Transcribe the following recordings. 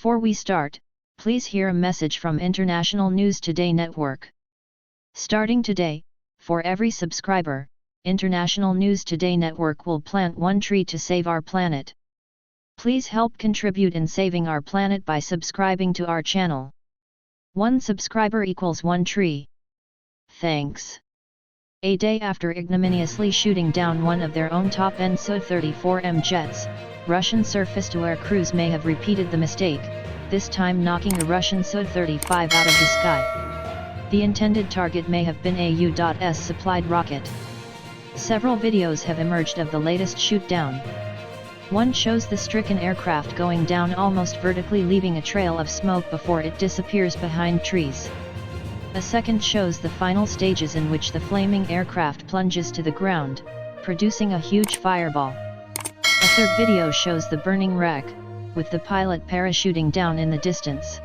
Before we start, please hear a message from International News Today Network. Starting today, for every subscriber, International News Today Network will plant one tree to save our planet. Please help contribute in saving our planet by subscribing to our channel. One subscriber equals one tree. Thanks. A day after ignominiously shooting down one of their own top-end Su-34M jets, Russian surface-to-air crews may have repeated the mistake, this time knocking a Russian Su-35 out of the sky. The intended target may have been a U.S. supplied rocket. Several videos have emerged of the latest shoot-down. One shows the stricken aircraft going down almost vertically, leaving a trail of smoke before it disappears behind trees. A second shows the final stages in which the flaming aircraft plunges to the ground, producing a huge fireball. A third video shows the burning wreck, with the pilot parachuting down in the distance.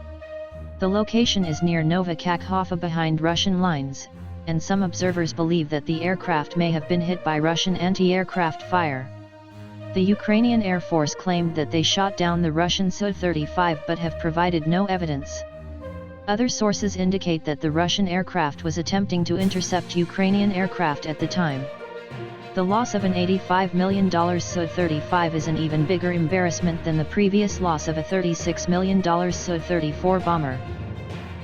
The location is near Nova Kakhovka behind Russian lines, and some observers believe that the aircraft may have been hit by Russian anti-aircraft fire. The Ukrainian Air Force claimed that they shot down the Russian Su-35 but have provided no evidence. Other sources indicate that the Russian aircraft was attempting to intercept Ukrainian aircraft at the time. The loss of an $85 million Su-35 is an even bigger embarrassment than the previous loss of a $36 million Su-34 bomber.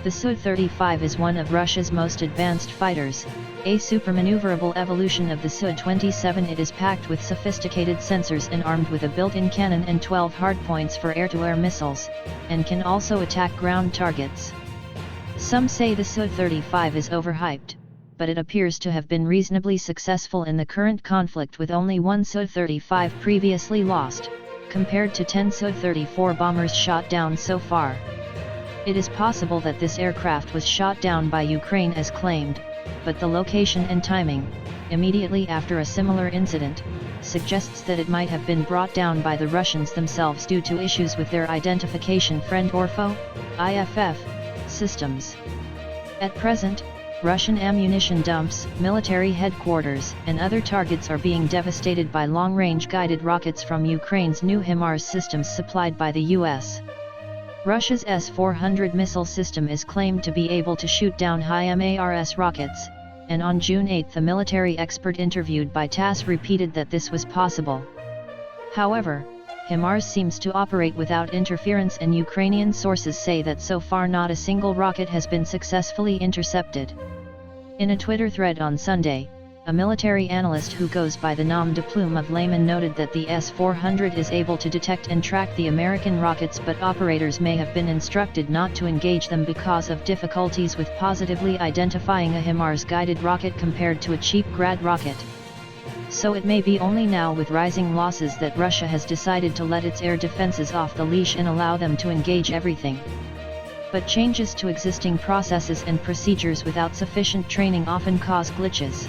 The Su-35 is one of Russia's most advanced fighters, a supermaneuverable evolution of the Su-27. It is packed with sophisticated sensors and armed with a built-in cannon and 12 hardpoints for air-to-air missiles, and can also attack ground targets. Some say the Su-35 is overhyped, but it appears to have been reasonably successful in the current conflict, with only one Su-35 previously lost, compared to 10 Su-34 bombers shot down so far. It is possible that this aircraft was shot down by Ukraine as claimed, but the location and timing, immediately after a similar incident, suggests that it might have been brought down by the Russians themselves due to issues with their identification friend or foe, IFF, systems. At present, Russian ammunition dumps, military headquarters, and other targets are being devastated by long-range guided rockets from Ukraine's new HIMARS systems supplied by the US. Russia's S-400 missile system is claimed to be able to shoot down HIMARS rockets, and on June 8 a military expert interviewed by TASS repeated that this was possible. However, HIMARS seems to operate without interference, and Ukrainian sources say that so far not a single rocket has been successfully intercepted. In a Twitter thread on Sunday, a military analyst who goes by the nom de plume of Layman noted that the S-400 is able to detect and track the American rockets, but operators may have been instructed not to engage them because of difficulties with positively identifying a HIMARS guided rocket compared to a cheap Grad rocket. So it may be only now, with rising losses, that Russia has decided to let its air defenses off the leash and allow them to engage everything. But changes to existing processes and procedures without sufficient training often cause glitches.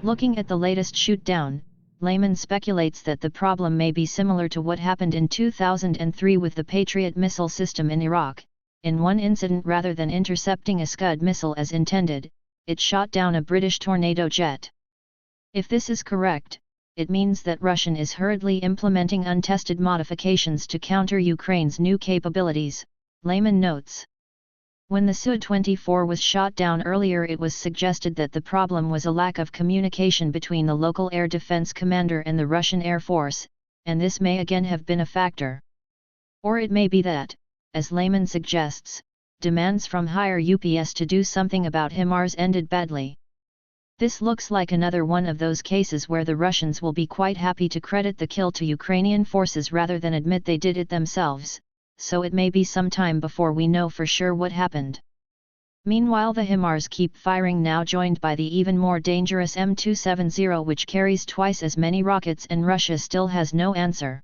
Looking at the latest shoot-down, Layman speculates that the problem may be similar to what happened in 2003 with the Patriot missile system in Iraq. In one incident, rather than intercepting a Scud missile as intended, it shot down a British Tornado jet. If this is correct, it means that Russia is hurriedly implementing untested modifications to counter Ukraine's new capabilities, Layman notes. When the Su-24 was shot down earlier, it was suggested that the problem was a lack of communication between the local air defense commander and the Russian Air Force, and this may again have been a factor. Or it may be that, as Layman suggests, demands from higher UPS to do something about HIMARS ended badly. This looks like another one of those cases where the Russians will be quite happy to credit the kill to Ukrainian forces rather than admit they did it themselves, so it may be some time before we know for sure what happened. Meanwhile, the HIMARS keep firing, now joined by the even more dangerous M270, which carries twice as many rockets, and Russia still has no answer.